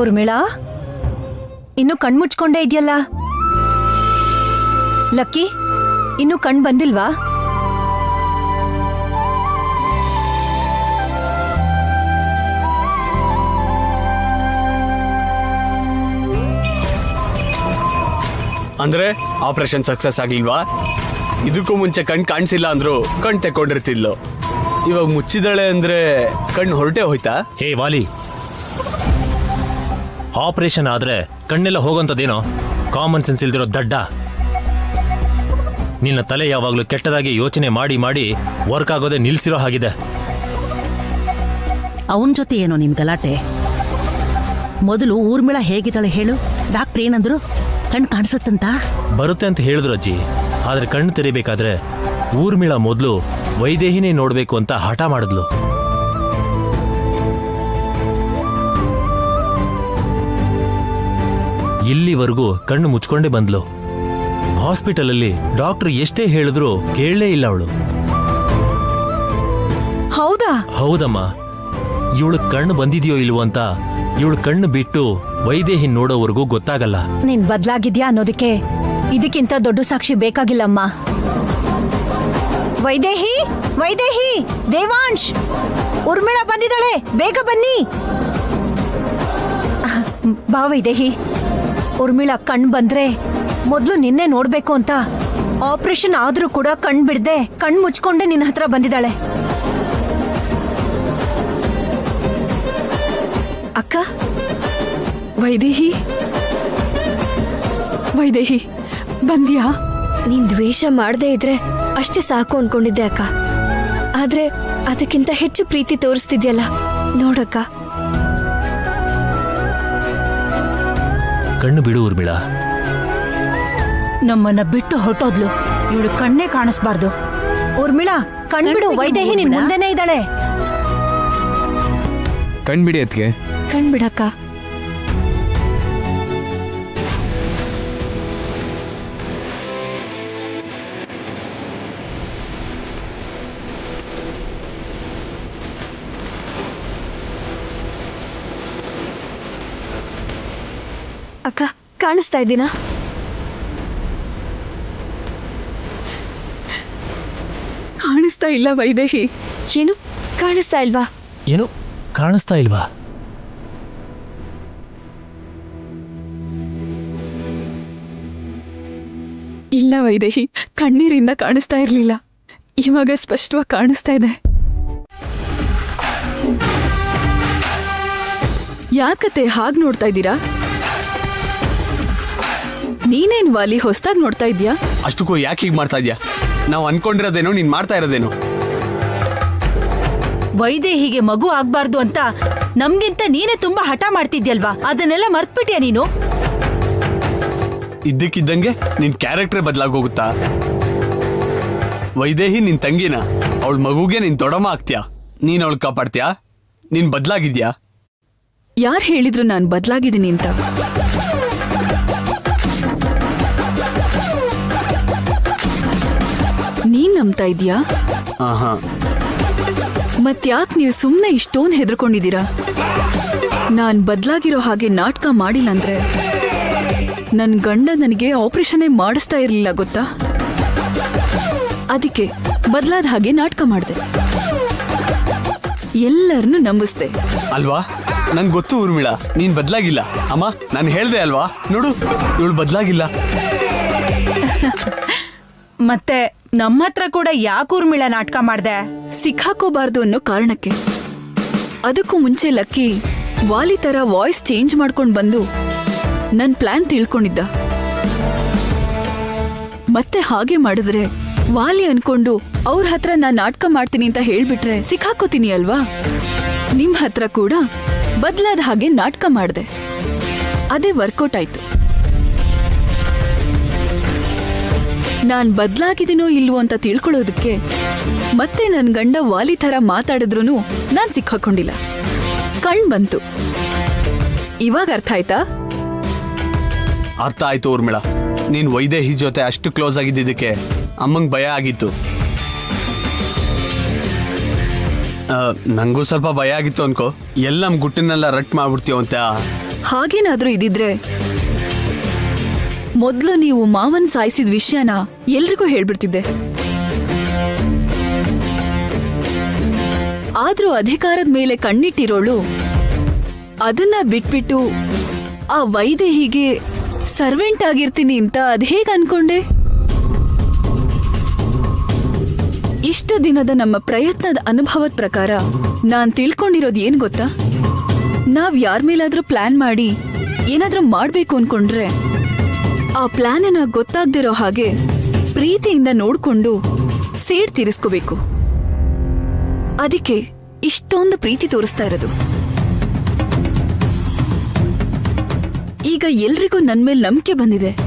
ಊರ್ಮಿಳಾ, ಇನ್ನು ಕಣ್ಮುಚ್ಕೊಂಡೇ ಇದೆಯಲ್ಲ. ಲಕ್ಕಿ, ಇನ್ನು ಕಣ್ ಬಂದಿಲ್ವಾ? ಅಂದ್ರೆ ಆಪರೇಷನ್ ಸಕ್ಸಸ್ ಆಗಿಲ್ವಾ? ಇದಕ್ಕೂ ಮುಂಚೆ ಕಣ್ ಕಾಣಿಸಿಲ್ಲ ಅಂದ್ರು ಕಣ್ ತೆಕ್ಕೊಂಡಿರ್ತಿದ್ಲು. ಇವಾಗ ಮುಚ್ಚಿದಳೆ ಅಂದ್ರೆ ಕಣ್ಣು ಹೊರಟೆ ಹೋಯ್ತಾ? ಹೇ ವಾಲಿ, ಆಪರೇಷನ್ ಆದ್ರೆ ಕಣ್ಣೆಲ್ಲ ಹೋಗೋಂಥದ್ದೇನೋ? ಕಾಮನ್ ಸೆನ್ಸ್ ಇಲ್ದಿರೋ ದಡ್ಡ. ನಿನ್ನ ತಲೆ ಯಾವಾಗ್ಲೂ ಕೆಟ್ಟದಾಗಿ ಯೋಚನೆ ಮಾಡಿ ಮಾಡಿ ವರ್ಕ್ ಆಗೋದೇ ನಿಲ್ಸಿರೋ ಹಾಗಿದೆ. ಅವನ ಜೊತೆ ಏನೋ ನಿನ್ ಗಲಾಟೆ? ಮೊದಲು ಊರ್ಮಿಳಾ ಹೇಗಿದ್ದಾಳೆ ಹೇಳು. ಡಾಕ್ಟ್ರ್ ಏನಂದ್ರು? ಕಣ್ ಕಾಣಿಸುತ್ತಂತ? ಬರುತ್ತೆ ಅಂತ ಹೇಳಿದ್ರು ಅಜ್ಜಿ. ಆದ್ರೆ ಕಣ್ಣು ತೆರಿಬೇಕಾದ್ರೆ ಊರ್ಮಿಳಾ ಮೊದಲು ವೈದೇಹಿನೇ ನೋಡ್ಬೇಕು ಅಂತ ಹಠ ಮಾಡಿದ್ಲು. ಇಲ್ಲಿವರೆಗೂ ಕಣ್ಣು ಮುಚ್ಕೊಂಡೇ ಬಂದ್ಲು. ಹಾಸ್ಪಿಟಲಲ್ಲಿ ಡಾಕ್ಟರ್ ಎಷ್ಟೇ ಹೇಳಿದ್ರು ಕೇಳಲೇ ಇಲ್ಲ ಅವಳು. ಹೌದಾ? ಹೌದಮ್ಮ. ಇವಳು ಕಣ್ಣು ಬಂದಿದೆಯೋ ಇಲ್ವೋ ಅಂತ ಇವಳು ಕಣ್ಣು ಬಿಟ್ಟು ವೈದೇಹಿ ನೋಡೋವರೆಗೂ ಗೊತ್ತಾಗಲ್ಲ. ನೀನ್ ಬದ್ಲಾಗಿದ್ಯಾ ಅನ್ನೋದಕ್ಕೆ ಇದಕ್ಕಿಂತ ದೊಡ್ಡ ಸಾಕ್ಷಿ ಬೇಕಾಗಿಲ್ಲಮ್ಮ. ವೈದೇಹಿ, ವೈದೇಹಿ, ದೇವಾಂಶ್, ಊರ್ಮಿಳಾ ಬಂದಿದ್ದಾಳೆ, ಬೇಗ ಬನ್ನಿ. ಬಾ ವೈದೇಹಿ. ಊರ್ಮಿಳಾ ಕಣ್ ಬಂದ್ರೆ ಮೊದ್ಲು ನಿನ್ನೆ ನೋಡ್ಬೇಕು ಅಂತ ಆಪರೇಷನ್ ಆದ್ರೂ ಕೂಡ ಕಣ್ ಬಿಡ್ದೆ ಕಣ್ ಮುಚ್ಕೊಂಡೆ ನಿನ್ನ ಹತ್ರ ಬಂದಿದ್ದಾಳೆ. ಅಕ್ಕ, ವೈದೇಹಿ, ವೈದೇಹಿ ಬಂದ್ಯಾ? ನೀನ್ ದ್ವೇಷ ಮಾಡದೇ ಇದ್ರೆ ಅಷ್ಟೇ ಸಾಕು ಅನ್ಕೊಂಡಿದ್ದೆ ಅಕ್ಕ. ಆದ್ರೆ ಅದಕ್ಕಿಂತ ಹೆಚ್ಚು ಪ್ರೀತಿ ತೋರಿಸ್ತಿದ್ಯಲ್ಲ ನೋಡಕ್ಕ. ಕಣ್ಣು ಬಿಡು ಊರ್ಮಿಳಾ. ನಮ್ಮನ್ನ ಬಿಟ್ಟು ಹೊರಟೋದ್ಲು. ಇವಳು ಕಣ್ಣೇ ಕಾಣಿಸ್ಬಾರ್ದು. ಊರ್ಮಿಳಾ ಕಣ್ಬಿಡು, ವೈದೇಹಿ ನಿನ್ ಮುಂದೆನೇ ಇದ್ದಾಳೆ. ಕಣ್ಬಿಡಿ ಅತ್ಗೆ. ಕಣ್ಬಿಡಕ್ಕ. ಅಕ್ಕ, ಕಾಣಿಸ್ತಾ ಇದ್ದೀನಾ? ಕಾಣಿಸ್ತಾ ಇಲ್ಲ ವೈದೇಹಿ. ಏನು ಕಾಣಿಸ್ತಾ ಇಲ್ವಾ? ಏನು ಕಾಣಿಸ್ತಾ ಇಲ್ವಾ? ಇಲ್ಲ ವೈದೇಹಿ, ಕಣ್ಣೀರಿಂದ ಕಾಣಿಸ್ತಾ ಇರ್ಲಿಲ್ಲ. ಇವಾಗ ಸ್ಪಷ್ಟವಾಗಿ ಕಾಣಿಸ್ತಾ ಇದೆ. ಯಾಕತ್ತೆ ಹಾಗೆ ನೋಡ್ತಾ ಇದ್ದೀರಾ? ನೀನೇನ್ ವಾಲಿ ಹೊಸ್ದಾಗ್ ನೋಡ್ತಾ ಇದ್ಯಾ? ಅಷ್ಟಕ್ಕೂ ಯಾಕೆ ಹೀಗೆ ಮಾಡ್ತಾ ಇದ್ಯಾ? ನಾವು ಅನ್ಕೊಂಡಿರೋದೇನೋ, ನೀನ್ ಮಾಡ್ತಾ ಇರೋದೇನೋ. ವೈದೇಹಿಗೆ ಮಗು ಆಗ್ಬಾರ್ದು ಅಂತ ನಮ್ಗಿಂತ ನೀನೇ ತುಂಬಾ ಹಠ ಮಾಡ್ತಿದ್ಯಲ್ವಾ? ಅದನ್ನೆಲ್ಲ ಮರ್ತ್ಬಿಟ್ಯಾ ನೀನು? ಇದ್ದಕ್ಕಿದ್ದಂಗೆ ನಿನ್ ಕ್ಯಾರೆಕ್ಟರ್ ಬದಲಾಗೋಗುತ್ತಾ? ವೈದೇಹಿ ನಿನ್ ತಂಗಿನ, ಅವಳ ಮಗುಗೆ ನೀನ್ ದೊಡಮ್ಮ ಆಗ್ತೀಯಾ? ನೀನ್ ಅವಳು ಕಾಪಾಡ್ತೀಯಾ? ನೀನ್ ಬದಲಾಗಿದ್ಯಾ? ಯಾರು ಹೇಳಿದ್ರು ನಾನು ಬದಲಾಗಿದ್ದೀನಿ ಅಂತ? ನೀನ್ ನಂಬ್ತಾ ಇದ್ಯಾ? ಮತ್ಯಾಕ್ ನೀವು ಸುಮ್ನೆ ಇಷ್ಟೊಂದು ಹೆದರ್ಕೊಂಡಿದ್ದೀರಾ? ನಾನ್ ಬದಲಾಗಿರೋ ಹಾಗೆ ನಾಟಕ ಮಾಡಿಲ್ಲ ಅಂದ್ರೆ ನನ್ ಗಂಡ ನನಗೆ ಆಪರೇಷನ್ನೇ ಮಾಡಿಸ್ತಾ ಇರ್ಲಿಲ್ಲ ಗೊತ್ತಾ? ಅದಕ್ಕೆ ಬದಲಾದ ಹಾಗೆ ನಾಟಕ ಮಾಡಿದೆ, ಎಲ್ಲರನ್ನು ನಂಬಿಸ್ದೆ ಅಲ್ವಾ? ನಂಗೆ ಗೊತ್ತು ಊರ್ಮಿಳಾ, ನೀನ್ ಬದಲಾಗಿಲ್ಲ. ಅಮ್ಮ, ನಾನು ಹೇಳ್ದೆ ಅಲ್ವಾ? ನೋಡು, ಇವಳು ಬದಲಾಗಿಲ್ಲ. ಮತ್ತೆ ನಮ್ಮ ಹತ್ರ ಕೂಡ ಯಾಕೆ ಊರ್ಮಿಳಾ ನಾಟಕ ಮಾಡ್ದೆ? ಸಿಕ್ಕಾಕೋಬಾರ್ದು ಅನ್ನೋ ಕಾರಣಕ್ಕೆ. ಅದಕ್ಕೂ ಮುಂಚೆ ಲಕ್ಕಿ ವಾಲಿ ತರ ವಾಯ್ಸ್ ಚೇಂಜ್ ಮಾಡ್ಕೊಂಡ್ ಬಂದು ನನ್ ಪ್ಲಾನ್ ತಿಳ್ಕೊಂಡಿದ್ದ. ಮತ್ತೆ ಹಾಗೆ ಮಾಡಿದ್ರೆ ವಾಲಿ ಅನ್ಕೊಂಡು ಅವ್ರ ಹತ್ರ ನಾನ್ ನಾಟಕ ಮಾಡ್ತೀನಿ ಅಂತ ಹೇಳ್ಬಿಟ್ರೆ ಸಿಕ್ಕಾಕೋತೀನಿ ಅಲ್ವಾ? ನಿಮ್ ಹತ್ರ ಕೂಡ ಬದ್ಲಾದ ಹಾಗೆ ನಾಟಕ ಮಾಡ್ದೆ, ಅದೇ ವರ್ಕೌಟ್ ಆಯ್ತು. ನಾನ್ ಬದ್ಲಾಗಿದ್ದೀನೋ ಇಲ್ವೋ ಅಂತ ತಿಳ್ಕೊಳ್ಳೋದಕ್ಕೆ ಮತ್ತೆ ನನ್ ಗಂಡ ವಾಲಿ ಥರ ಮಾತಾಡಿದ್ರೂ ನಾನ್ ಸಿಕ್ಕಾಕೊಂಡಿಲ್ಲ. ಕಣ್ ಬಂತು. ಇವಾಗ ಅರ್ಥ ಆಯ್ತಾ? ಅರ್ಥ ಆಯ್ತು ಊರ್ಮಿಳಾ. ನೀನ್ ವೈದೇಹಿ ಜೊತೆ ಅಷ್ಟು ಕ್ಲೋಸ್ ಆಗಿದ್ದಕ್ಕೆ ಅಮ್ಮಂಗ್ ಭಯ ಆಗಿತ್ತು. ನಂಗೂ ಸ್ವಲ್ಪ ಭಯ ಆಗಿತ್ತು ಅನ್ಕೋ. ಎಲ್ಲ ನಮ್ ಗುಟ್ಟಿನೆಲ್ಲ ರಟ್ ಮಾಡ್ಬಿಡ್ತೀವ ಅಂತ ಹಾಗೇನಾದ್ರೂ ಇದಿದ್ರೆ ಮೊದ್ಲು ನೀವು ಮಾವನ್ ಸಾಯಿಸಿದ ವಿಷಯನ ಎಲ್ರಿಗೂ ಹೇಳ್ಬಿಡ್ತಿದ್ದೆ. ಆದ್ರೂ ಅಧಿಕಾರದ ಮೇಲೆ ಕಣ್ಣಿಟ್ಟಿರೋಳು ಅದನ್ನ ಬಿಟ್ಬಿಟ್ಟು ಆ ವೈದೇಹಿಗೆ ಸರ್ವೆಂಟ್ ಆಗಿರ್ತೀನಿ ಅಂತ ಅದ್ಹೇಗ್ ಅನ್ಕೊಂಡೆ? ಇಷ್ಟ ದಿನದ ನಮ್ಮ ಪ್ರಯತ್ನದ ಅನುಭವದ ಪ್ರಕಾರ ನಾನ್ ತಿಳ್ಕೊಂಡಿರೋದು ಏನ್ ಗೊತ್ತಾ? ನಾವ್ ಯಾರ ಮೇಲಾದ್ರೂ ಪ್ಲಾನ್ ಮಾಡಿ ಏನಾದ್ರೂ ಮಾಡ್ಬೇಕು ಅನ್ಕೊಂಡ್ರೆ ಆ ಪ್ಲಾನ್ ಗೊತ್ತಾಗ್ದಿರೋ ಹಾಗೆ ಪ್ರೀತಿಯಿಂದ ನೋಡ್ಕೊಂಡು ಸೇಡ್ ತೀರಿಸ್ಕೋಬೇಕು. ಅದಕ್ಕೆ ಇಷ್ಟೊಂದು ಪ್ರೀತಿ ತೋರಿಸ್ತಾ ಇರೋದು. ಈಗ ಎಲ್ರಿಗೂ ನನ್ ಮೇಲೆ ನಂಬಿಕೆ ಬಂದಿದೆ.